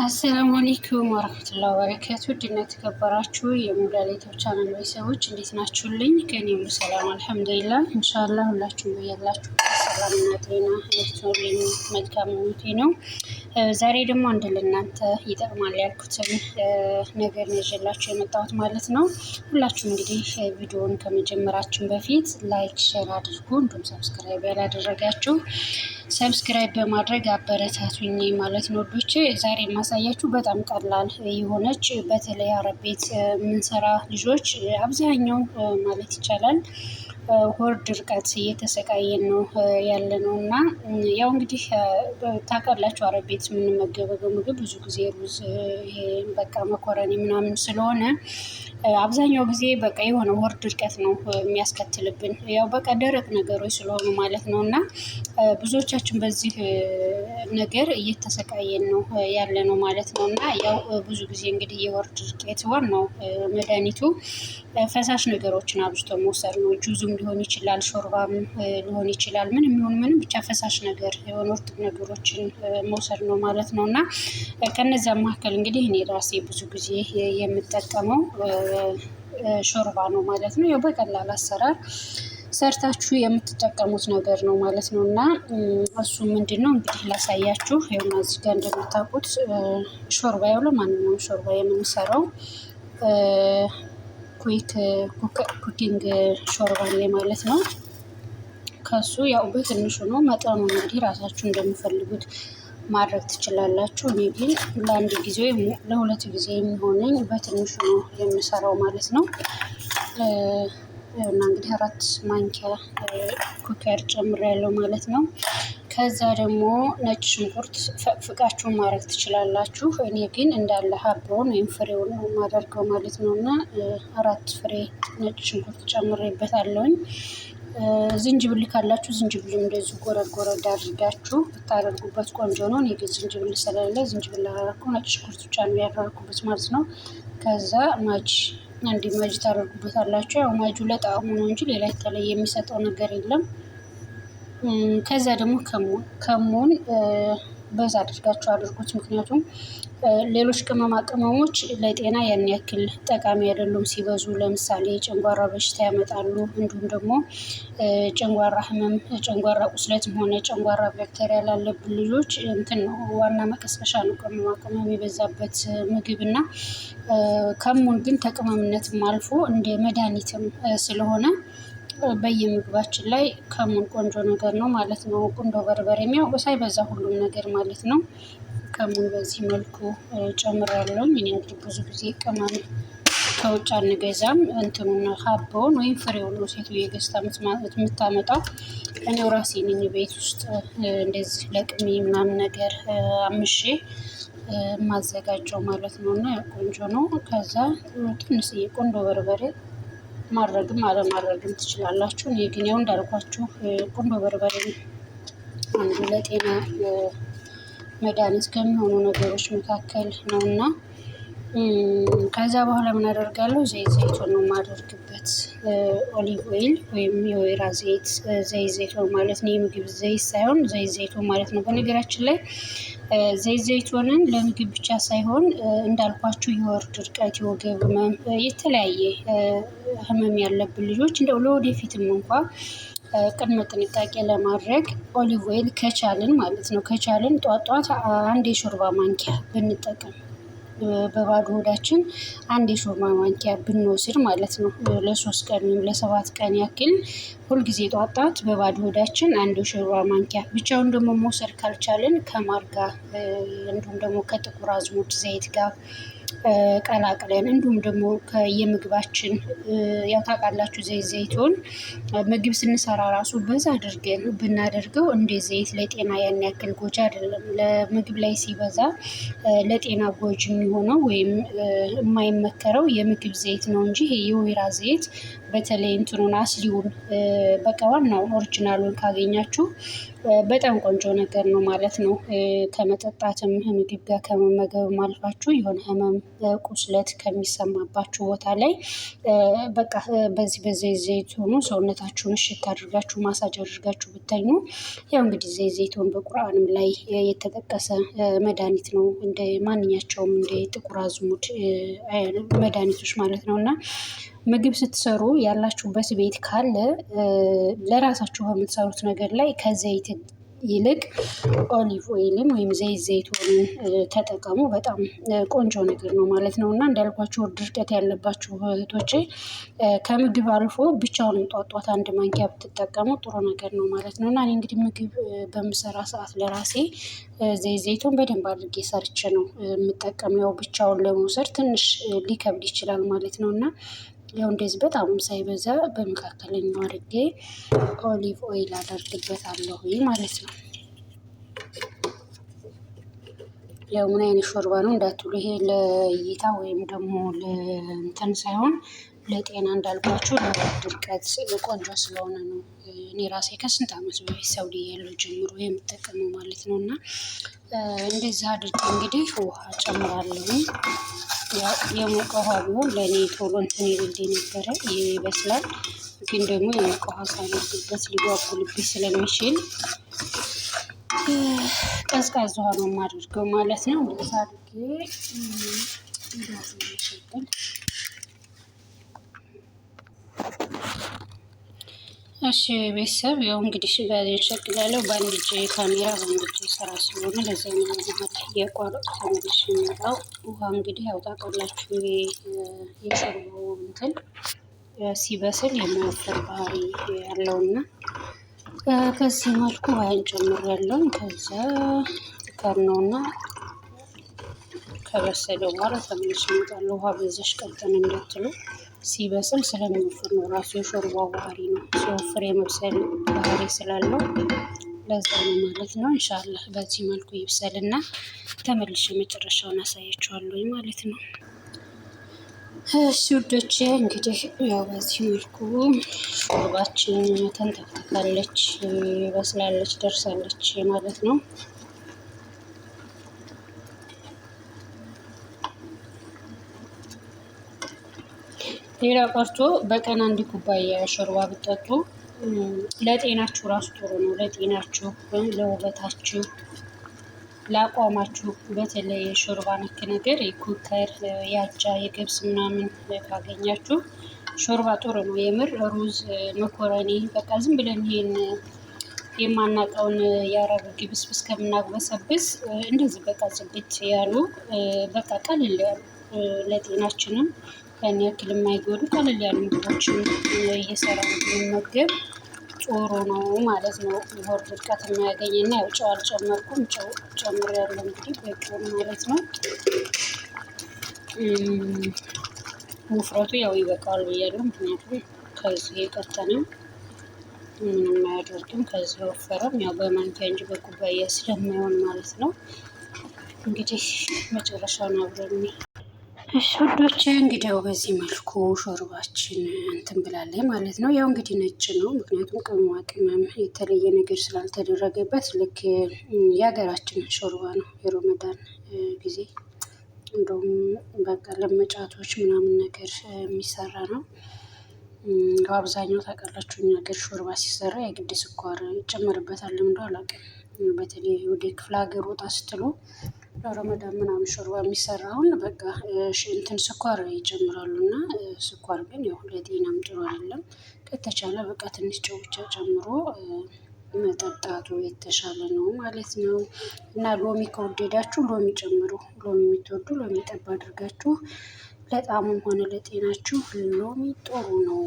አሰላሙ አለይኩም ወረህመቱላሂ ወበረካቱ። ድና የተከበራችሁ የሙዳሌቶች ቻናል ቤተሰቦች እንዴት ናችሁልኝ? ከኔ ሁሉ ሰላም አልሐምዱሊላህ። ኢንሻአላህ ሁላችሁም በያላችሁ ሰላምና ጤና እንድትኖሩልኝ መልካም ምኞቴ ነው። ዛሬ ደግሞ አንድ ለእናንተ ይጠቅማል ያልኩትን ነገር ነው ይዤላችሁ የመጣሁት ማለት ነው። ሁላችሁም እንግዲህ ቪዲዮውን ከመጀመራችን በፊት ላይክ፣ ሼር አድርጉ። እንዲሁም ሰብስክራይብ ያላደረጋችሁ ሰብስክራይብ በማድረግ አበረታቱኝ ማለት ነው። ዶቼ ዛሬ ማሳያችሁ በጣም ቀላል የሆነች በተለይ አረብ ቤት የምንሰራ ልጆች አብዛኛው ማለት ይቻላል ሆድ ድርቀት እየተሰቃየን ነው ያለ ነው እና ያው እንግዲህ ታውቃላችሁ አረብ ቤት የምንመገበው ምግብ ብዙ ጊዜ ሩዝ፣ ይሄ በቃ መኮረኒ ምናምን ስለሆነ አብዛኛው ጊዜ በቃ የሆነ ሆድ ድርቀት ነው የሚያስከትልብን ያው በቃ ደረቅ ነገሮች ስለሆኑ ማለት ነው እና ብዙዎቻችን በዚህ ነገር እየተሰቃየን ነው ያለ ነው ማለት ነው እና ያው ብዙ ጊዜ እንግዲህ የሆድ ድርቀት ዋናው መድኃኒቱ ፈሳሽ ነገሮችን አብዝቶ መውሰድ ነው። ጁዝም ሊሆን ይችላል፣ ሾርባም ሊሆን ይችላል፣ ምንም ይሁን ምንም ብቻ ፈሳሽ ነገር የሆኑ እርጥብ ነገሮችን መውሰድ ነው ማለት ነው እና ከነዛ መካከል እንግዲህ እኔ ራሴ ብዙ ጊዜ የምጠቀመው ሾርባ ነው ማለት ነው። ያው በቀላል አሰራር ሰርታችሁ የምትጠቀሙት ነገር ነው ማለት ነው እና እሱ ምንድነው እንግዲህ ላሳያችሁ። ይኸውና እዚህ ጋር እንደምታውቁት ሾርባ ያው ለማንኛውም ሾርባ የምንሰራው ኩኪንግ ሾርባ ላይ ማለት ነው። ከሱ ያው በትንሹ ነው መጠኑ እንግዲህ ራሳችሁ እንደምፈልጉት ማድረግ ትችላላችሁ። እኔ ግን ለአንድ ጊዜ ለሁለት ጊዜ የሚሆነኝ በትንሹ ነው የምሰራው ማለት ነው። እና እንግዲህ 4 ማንኪያ ኩከር ጨምሬያለሁ ማለት ነው። ከዛ ደግሞ ነጭ ሽንኩርት ፈቅፍቃችሁ ማድረግ ትችላላችሁ። እኔ ግን እንዳለ ሀባውን ወይም ፍሬውን ነው የማደርገው ማለት ነው እና 4 ፍሬ ነጭ ሽንኩርት ጨምሬበታለሁኝ። ዝንጅብል ካላችሁ ዝንጅብል እንደዚህ ጎረድ ጎረድ አድርጋችሁ ብታደርጉበት ቆንጆ ነው። እኔ ግን ዝንጅብል ስለሌለ ዝንጅብል አላደረኩም፣ ነጭ ሽንኩርት ብቻ ነው ያደረኩበት ማለት ነው። ከዛ ማጅ አንድ ማጅ ታደርጉበታላችሁ። ያው ማጁ ለጣዕሙ ነው እንጂ ሌላ የተለየ የሚሰጠው ነገር የለም። ከዛ ደግሞ ከሙን በዛ አድርጋችሁ አድርጉት። ምክንያቱም ሌሎች ቅመማ ቅመሞች ለጤና ያን ያክል ጠቃሚ አይደሉም ሲበዙ። ለምሳሌ ጨንጓራ በሽታ ያመጣሉ። እንዲሁም ደግሞ ጨንጓራ ህመም፣ ጨንጓራ ቁስለትም ሆነ ጨንጓራ ባክቴሪያ ላለብን ልጆች እንትን ነው ዋና መቀስቀሻ ነው ቅመማ ቅመም የበዛበት ምግብ እና ከሙን ግን ከቅመምነትም አልፎ እንደ መድኃኒትም ስለሆነ በየምግባችን ላይ ከሙን ቆንጆ ነገር ነው ማለት ነው። ቁንዶ በርበሬም ያው ሳይበዛ ሁሉም ነገር ማለት ነው። ከሙን በዚህ መልኩ ጨምራለሁ። እኔ እንግዲህ ብዙ ጊዜ ቅመም ከውጭ አንገዛም። እንትኑን ሀባውን ወይም ፍሬውን ነው ሴትዮ ገዝታ የምታመጣው። እኔው ራሴ ነኝ ቤት ውስጥ እንደዚህ ለቅሜ ምናምን ነገር አምሼ ማዘጋጀው ማለት ነው እና ቆንጆ ነው። ከዛ ትንሽዬ ቁንዶ በርበሬ ማድረግም አለማድረግም ትችላላችሁ። እኔ ግን ያው እንዳልኳችሁ ቁንዶ በርበሬ አንዱ ለጤና መድኃኒት ከሚሆኑ ነገሮች መካከል ነውና ከዛ በኋላ ምን አደርጋለሁ? ዘይቱን ነው የማደርግበት። ኦሊቭ ኦይል ወይም የወይራ ዘይት ነው ማለት ነው። የምግብ ዘይት ሳይሆን ዘይት ማለት ነው። በነገራችን ላይ ዘይቱንን ለምግብ ብቻ ሳይሆን እንዳልኳችሁ የሆድ ድርቀት፣ የወገብ ህመም፣ የተለያየ ህመም ያለብን ልጆች እንደው ለወደፊትም እንኳ ቅድመ ጥንቃቄ ለማድረግ ኦሊቭ ኦይል ከቻልን ማለት ነው ጧት አንድ የሾርባ ማንኪያ ብንጠቀም በባዶ ሆዳችን አንድ የሾርባ ማንኪያ ብንወስድ ማለት ነው ለ3 ቀን ወይም ለ7 ቀን ያክል ሁልጊዜ ጧት በባዶ ሆዳችን አንድ የሾርባ ማንኪያ ብቻውን ደግሞ መውሰድ ካልቻልን ከማር ጋር እንዲሁም ደግሞ ከጥቁር አዝሙድ ዘይት ጋር ቀላቅለን እንዲሁም ደግሞ ከየምግባችን ያው ታውቃላችሁ ዘይቱን ምግብ ስንሰራ ራሱ በዛ አድርገን ብናደርገው እንደ ዘይት ለጤና ያን ያክል ጎጂ አይደለም። ለምግብ ላይ ሲበዛ ለጤና ጎጂ የሚሆነው ወይም የማይመከረው የምግብ ዘይት ነው እንጂ ይሄ የወይራ ዘይት በተለይ እንትኑን አስሊውን በቃ ዋናውን ኦሪጂናሉን ካገኛችሁ በጣም ቆንጆ ነገር ነው ማለት ነው። ከመጠጣትም ምግብ ጋር ከመመገብም አልፋችሁ የሆነ ህመም ቁስለት ከሚሰማባችሁ ቦታ ላይ በቃ በዚህ ዘይቱን ሰውነታችሁን እሽት አድርጋችሁ ማሳጅ አድርጋችሁ ብተኙ ያው እንግዲህ ዘይቱን በቁርአንም ላይ የተጠቀሰ መድኃኒት ነው እንደ ማንኛቸውም እንደ ጥቁር አዝሙድ መድኃኒቶች ማለት ነው። እና ምግብ ስትሰሩ ያላችሁበት ቤት ካለ ለራሳችሁ በምትሰሩት ነገር ላይ ከዘይት ይልቅ ኦሊቭ ኦይልም ወይም ዘይቱን ተጠቀሙ። በጣም ቆንጆ ነገር ነው ማለት ነው። እና እንዳልኳችሁ ድርቀት ያለባችሁ እህቶቼ ከምግብ አልፎ ብቻውን ጧጧት አንድ ማንኪያ ብትጠቀሙ ጥሩ ነገር ነው ማለት ነው። እና እኔ እንግዲህ ምግብ በምሰራ ሰዓት ለራሴ ዘይቱን በደንብ አድርጌ ሰርቼ ነው የምጠቀመው። ብቻውን ለመውሰድ ትንሽ ሊከብድ ይችላል ማለት ነው። እና ያው እንደዚህ በጣም ሳይበዛ በመካከለኛው አድርጌ ኦሊቭ ኦይል አደርግበታለሁ ማለት ነው። ያው ምን አይነት ሾርባ ነው እንዳትሉ፣ ይሄ ለእይታ ወይም ደግሞ ለእንትን ሳይሆን ለጤና እንዳልኳችሁ ለድርቀት ቆንጆ ስለሆነ ነው። እኔ ራሴ ከስንት ዓመት በፊት ሳውዲ ያለው ጀምሮ የምጠቀመው ማለት ነው። እና እንደዚህ አድርጌ እንግዲህ ውሃ ጨምራለሁ። የሞቀ ውሃ ቢሆን ለእኔ ቶሎ እንትን ይልልኝ ነበረ፣ ይበስላል። ግን ደግሞ የሞቀ ውሃ ሳደርግበት ሊጓጉልብኝ ስለሚችል ቀዝቃዛ ውሃ ነው የማደርገው ማለት ነው። እንደዛ አድርጌ እንዳዝሽብል። እሺ ቤተሰብ ያው እንግዲህ ጋዜን ሸቅላለሁ። በአንድ እጄ ካሜራ በአንድ እጄ ስራ ስለሆነ ለዛ ነው የቋረጥ ተመልሽ የሚመጣው። ውሃ እንግዲህ ያው ታውቃላችሁ የሾርባው እንትን ሲበስል የመወፈር ባህሪ ያለውና በዚህ መልኩ ውሃን ጨምሬያለሁ። ከዛ ከርነውና ከበሰለ በኋላ ተመልሼ እመጣለሁ። ውሃ በዛሽ ቀጠን እንዳትሉ ሲበስል ስለሚወፍር ነው። ራሱ የሾርባው ባህሪ ነው። ሲወፍር የመብሰል ባህሪ ስላለው ለዛ ነው ማለት ነው። ኢንሻአላህ በዚህ መልኩ ይብሰልና ተመልሼ መጨረሻውን አሳያችኋለሁ ማለት ነው። እሺ ውዶቼ እንግዲህ ያው በዚህ መልኩ ሾርባችን ተንተክተካለች፣ በስላለች፣ ደርሳለች ማለት ነው። ሌላ ቀርቶ በቀን አንድ ኩባያ ሾርባ ብጠጡ ለጤናችሁ ራሱ ጥሩ ነው። ለጤናችሁ፣ ለውበታችሁ፣ ለአቋማችሁ በተለይ ሾርባ ነክ ነገር የኩከር የአጃ የገብስ ምናምን ካገኛችሁ ሾርባ ጥሩ ነው። የምር ሩዝ፣ መኮረኒ በቃ ዝም ብለን ይሄን የማናውቀውን የአረብ ግብስብስ ከምናግበሰብስ እንደዚህ በቃ ዝግት ያሉ በቃ ቀልል ያሉ ለጤናችንም ያን ያክል የማይጎዱ ቀለል ያሉ ምግቦችን እየሰራን ብንመገብ ጥሩ ነው ማለት ነው። ሆድ ድርቀት የማያገኝና ያው ጨው አልጨመርኩም፣ ጨው ጨምሬያለሁ እንግዲህ በቂውን ማለት ነው። ውፍረቱ ያው ይበቃዋል ብያለሁ፣ ምክንያቱም ከዚህ የቀጠነ ምንም አያደርግም። ከዚህ የወፈረም ያው በማንኪያ እንጂ በኩባያ ስለማይሆን ማለት ነው። እንግዲህ መጨረሻውን አብረን እሺ ውዶቼ እንግዲህ ያው በዚህ መልኩ ሾርባችን እንትን ብላለች ማለት ነው። ያው እንግዲህ ነጭ ነው፣ ምክንያቱም ቅመማ ቅመም የተለየ ነገር ስላልተደረገበት ልክ የሀገራችን ሾርባ ነው። የሮመዳን ጊዜ እንደውም በቃ ለመጫቶች ምናምን ነገር የሚሰራ ነው። አብዛኛው ታውቃላችሁ እኛ ሀገር ሾርባ ሲሰራ የግድ ስኳር ይጨመርበታል። እንደው አላውቅም፣ በተለይ ወደ ክፍለ ሀገር ወጣ ስትሉ ለረመዳን ምናምን ሾርባ የሚሰራውን በቃ እንትን ስኳር ይጨምራሉ። እና ስኳር ግን ያው ለጤናም ጥሩ አይደለም። ከተቻለ በቃ ትንሽ ጨው ብቻ ጨምሮ መጠጣቱ የተሻለ ነው ማለት ነው። እና ሎሚ ከወደዳችሁ ሎሚ ጨምሩ። ሎሚ የምትወዱ ሎሚ ጠብ አድርጋችሁ ለጣሙም ሆነ ለጤናችሁ ሎሚ ጥሩ ነው።